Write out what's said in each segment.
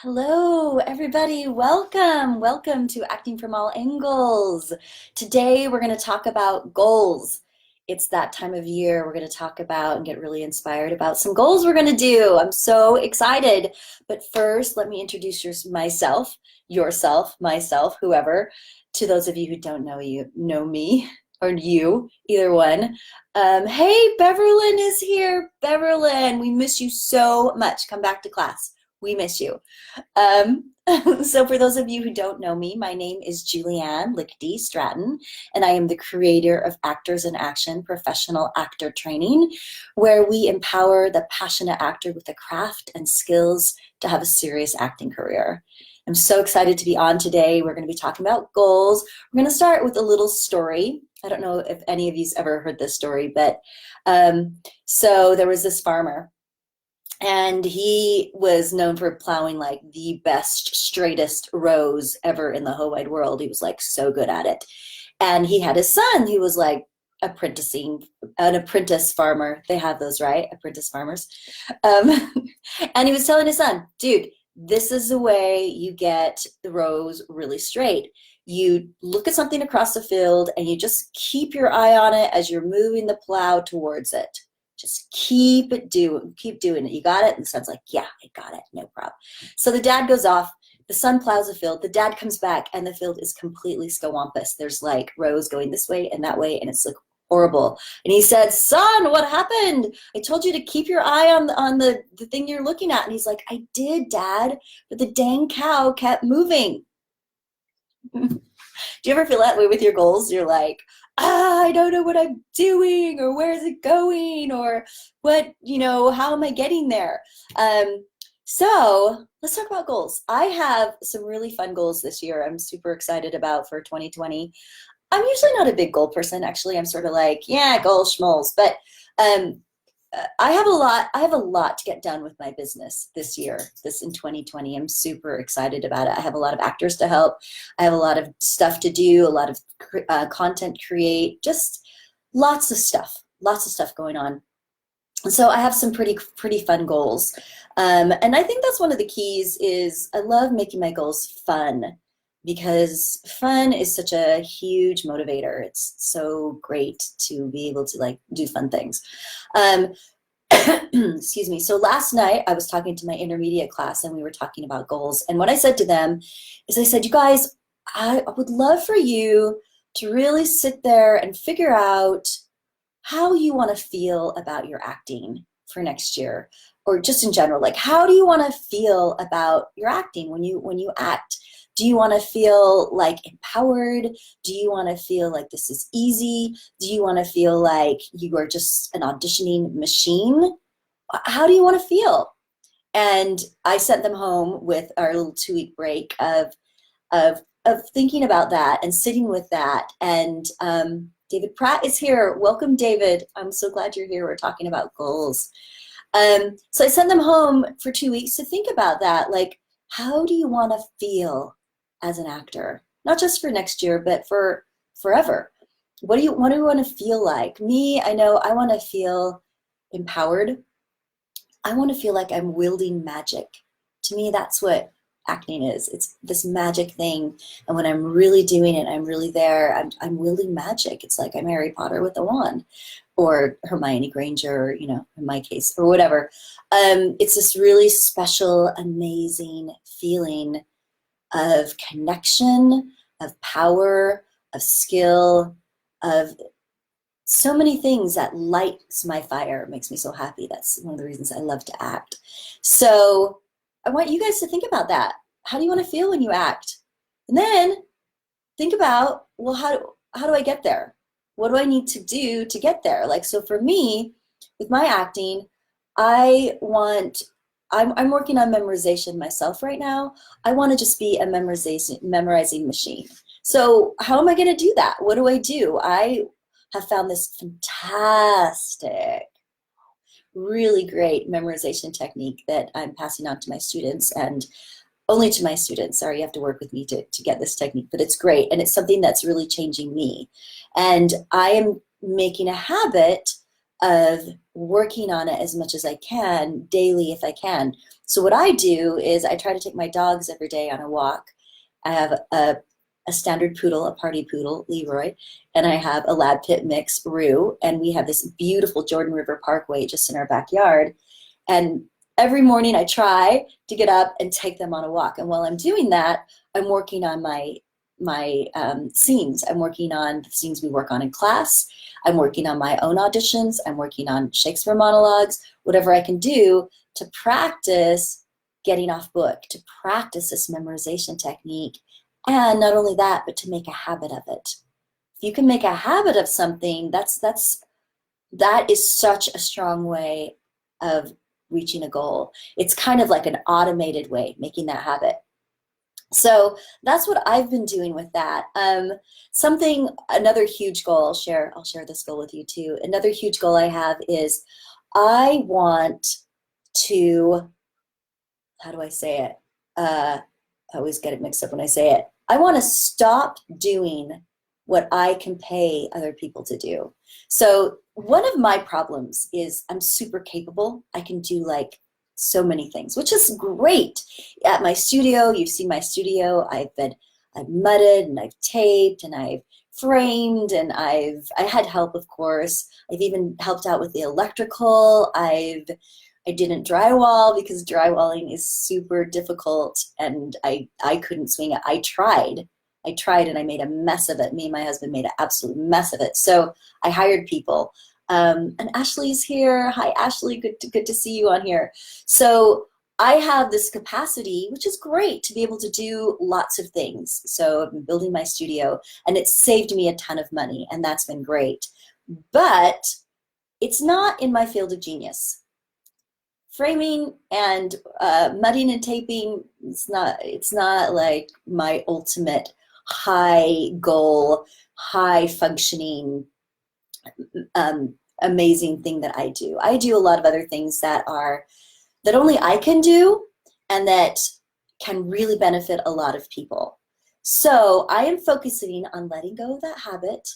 Hello, everybody. Welcome. Welcome to Acting from All Angles. Today, we're going to talk about goals. It's that time of year. We're going to talk about and get really inspired about some goals we're going to do. I'm so excited. But first, let me introduce myself, yourself, myself, whoever, to those of you who don't know me, or you, either one. Hey, Beverlyn is here. Beverlyn, we miss you so much. Come back to class. We miss you. Um, so for those of you who don't know me, my name is Julianne Lichty Stratton, and I am the creator of Actors in Action Professional Actor Training, where we empower the passionate actor with the craft and skills to have a serious acting career. I'm so excited to be on today. We're going to be talking about goals. We're going to start with a little story. I don't know if any of you's ever heard this story, but so there was this farmer, and he was known for plowing like the best, straightest rows ever in the whole wide world. He was like so good at it. And he had his son who was like an apprentice farmer. They have those, right? Apprentice farmers. Um, and he was telling his son, dude, this is the way you get the rows really straight. You look at something across the field and you just keep your eye on it as you're moving the plow towards it. Just keep doing it. You got it? And the son's like, yeah, I got it. No problem. So the dad goes off. The son plows the field. The dad comes back, and the field is completely scawampus. There's like rows going this way and that way, and it's like horrible. And he said, son, what happened? I told you to keep your eye on the thing you're looking at. And he's like, I did, Dad, but the dang cow kept moving. Do you ever feel that way with your goals? You're like, I don't know what I'm doing, or where is it going, or how am I getting there? So let's talk about goals. I have some really fun goals this year I'm super excited about for 2020. I'm usually not a big goal person. Actually, I'm sort of like, yeah, goals, schmoles. But um, I have a lot to get done with my business this year, this in 2020. I'm super excited about it. I have a lot of actors to help. I have a lot of stuff to do, a lot of content create, just lots of stuff going on. And so I have some pretty fun goals. And I think that's one of the keys is I love making my goals fun, because fun is such a huge motivator. It's so great to be able to like do fun things. Um, excuse me. So last night I was talking to my intermediate class, and we were talking about goals. And what I said to them is I said, you guys, I would love for you to really sit there and figure out how you want to feel about your acting for next year, or just in general. Like, how do you want to feel about your acting when you act? Do you want to feel like empowered? Do you want to feel like this is easy? Do you want to feel like you are just an auditioning machine? How do you want to feel? And I sent them home with our little 2-week break of thinking about that and sitting with that. And David Pratt is here. Welcome, David. I'm so glad you're here. We're talking about goals. So I sent them home for 2 weeks to think about that. Like, how do you want to feel as an actor? Not just for next year, but for forever. What do you want to feel like? Me, I know I want to feel empowered. I want to feel like I'm wielding magic. To me, that's what acting is. It's this magic thing. And when I'm really doing it, I'm really there. I'm wielding magic. It's like I'm Harry Potter with a wand, or Hermione Granger, in my case, or whatever. It's this really special, amazing feeling of connection, of power, of skill, of so many things that lights my fire, makes me so happy. That's one of the reasons I love to act. So I want you guys to think about that. How do you want to feel when you act? And then think about, well, how do I get there? What do I need to do to get there? Like, so for me, with my acting, I'm working on memorization myself right now. I want to just be a memorizing machine. So how am I going to do that? What do I do? I have found this fantastic, really great memorization technique that I'm passing on to my students, and only to my students. Sorry, you have to work with me to get this technique, but it's great. And it's something that's really changing me. And I am making a habit of working on it as much as I can daily, if I can. So what I do is I try to take my dogs every day on a walk. I have a standard poodle, a party poodle, Leroy, and I have a lab pit mix, Rue, and we have this beautiful Jordan River Parkway just in our backyard. And every morning I try to get up and take them on a walk. And while I'm doing that, I'm working on my scenes. I'm working on the scenes we work on in class. I'm working on my own auditions. I'm working on Shakespeare monologues, whatever I can do to practice getting off book, to practice this memorization technique. And not only that, but to make a habit of it. If you can make a habit of something, that is such a strong way of reaching a goal. It's kind of like an automated way, making that habit. So that's what I've been doing with that. Another huge goal, I'll share this goal with you too. Another huge goal I have is I want to, how do I say it? I always get it mixed up when I say it. I want to stop doing what I can pay other people to do. So one of my problems is I'm super capable. I can do like so many things, which is great. At my studio, you've seen my studio. I've mudded and I've taped and I've framed and I had help, of course. I've even helped out with the electrical. I didn't drywall because drywalling is super difficult and I couldn't swing it. I tried and I made a mess of it. Me and my husband made an absolute mess of it. So I hired people. And Ashley's here. Hi, Ashley. Good to see you on here. So I have this capacity, which is great, to be able to do lots of things. So I've been building my studio and it's saved me a ton of money and that's been great. But it's not in my field of genius. Framing and mudding and taping, it's not like my ultimate high goal, high functioning, amazing thing that I do. I do a lot of other things that only I can do and that can really benefit a lot of people. So I am focusing on letting go of that habit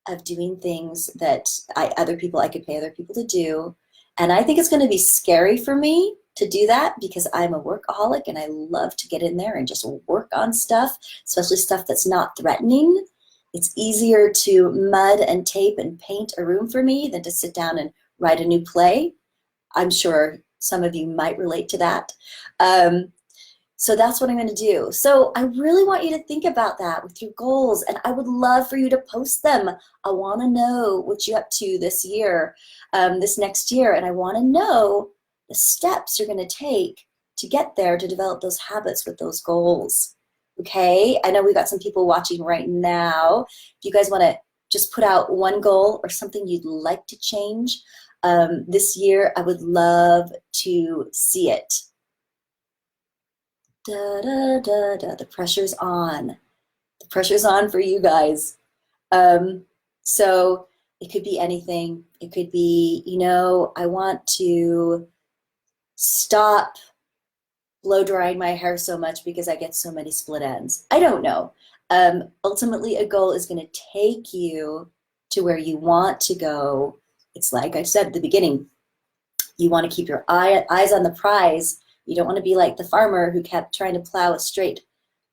of doing things that I could pay other people to do. And I think it's going to be scary for me to do that because I'm a workaholic and I love to get in there and just work on stuff, especially stuff that's not threatening. It's easier to mud and tape and paint a room for me than to sit down and write a new play. I'm sure some of you might relate to that. So that's what I'm going to do. So I really want you to think about that with your goals, and I would love for you to post them. I want to know what you're up to this year, this next year, and I want to know the steps you're going to take to get there, to develop those habits with those goals. Okay, I know we've got some people watching right now. If you guys want to just put out one goal or something you'd like to change this year, I would love to see it. Da, da, da, da. The pressure's on. The pressure's on for you guys. So it could be anything. It could be, I want to stop blow drying my hair so much because I get so many split ends. I don't know. Ultimately, a goal is going to take you to where you want to go. It's like I said at the beginning, you want to keep your eyes on the prize. You don't want to be like the farmer who kept trying to plow a straight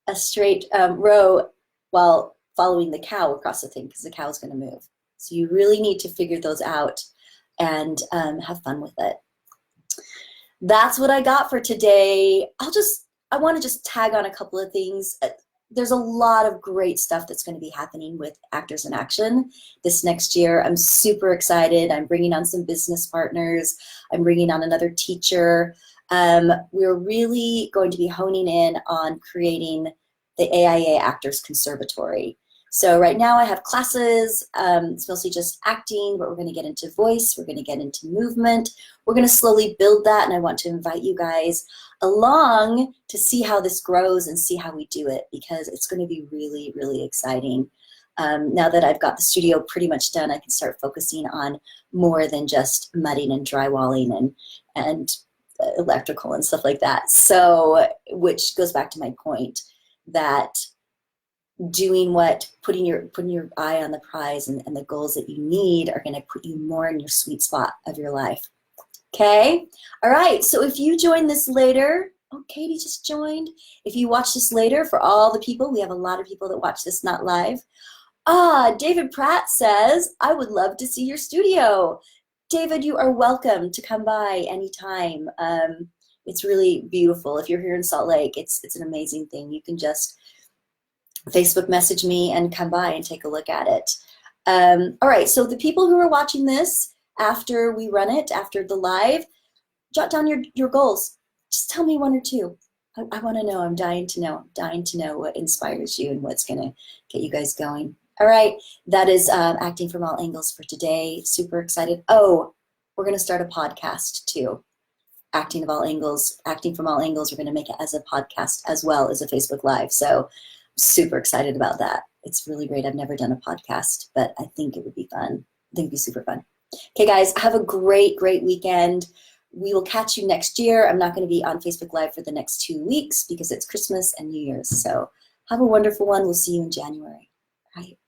row while following the cow across the thing because the cow is going to move. So you really need to figure those out and have fun with it. That's what I got for today. I want to just tag on a couple of things. There's a lot of great stuff that's going to be happening with Actors in Action this next year. I'm super excited. I'm bringing on some business partners. I'm bringing on another teacher. We're really going to be honing in on creating the AIA Actors Conservatory. So right now I have classes, it's mostly just acting, but we're going to get into voice, we're going to get into movement. We're going to slowly build that, and I want to invite you guys along to see how this grows and see how we do it, because it's going to be really, really exciting. Now that I've got the studio pretty much done, I can start focusing on more than just mudding and drywalling and electrical and stuff like that. So, which goes back to my point that putting your eye on the prize and the goals that you need are going to put you more in your sweet spot of your life. Okay. All right. So if you join this later, oh, Katie just joined. If you watch this later, for all the people, we have a lot of people that watch this not live. David Pratt says, I would love to see your studio. David, you are welcome to come by anytime. It's really beautiful. If you're here in Salt Lake, it's an amazing thing. You can just Facebook message me and come by and take a look at it. All right, so the people who are watching this after we run it, after the live, jot down your goals. Just tell me one or two. I want to know. I'm dying to know what inspires you and what's going to get you guys going. All right, that is Acting from All Angles for today. Super excited. Oh, we're going to start a podcast too. Acting from All Angles, we're going to make it as a podcast as well as a Facebook Live. So I'm super excited about that. It's really great. I've never done a podcast, but I think it would be fun. I think it'd be super fun. Okay, guys, have a great, great weekend. We will catch you next year. I'm not going to be on Facebook Live for the next 2 weeks because it's Christmas and New Year's. So have a wonderful one. We'll see you in January. All right.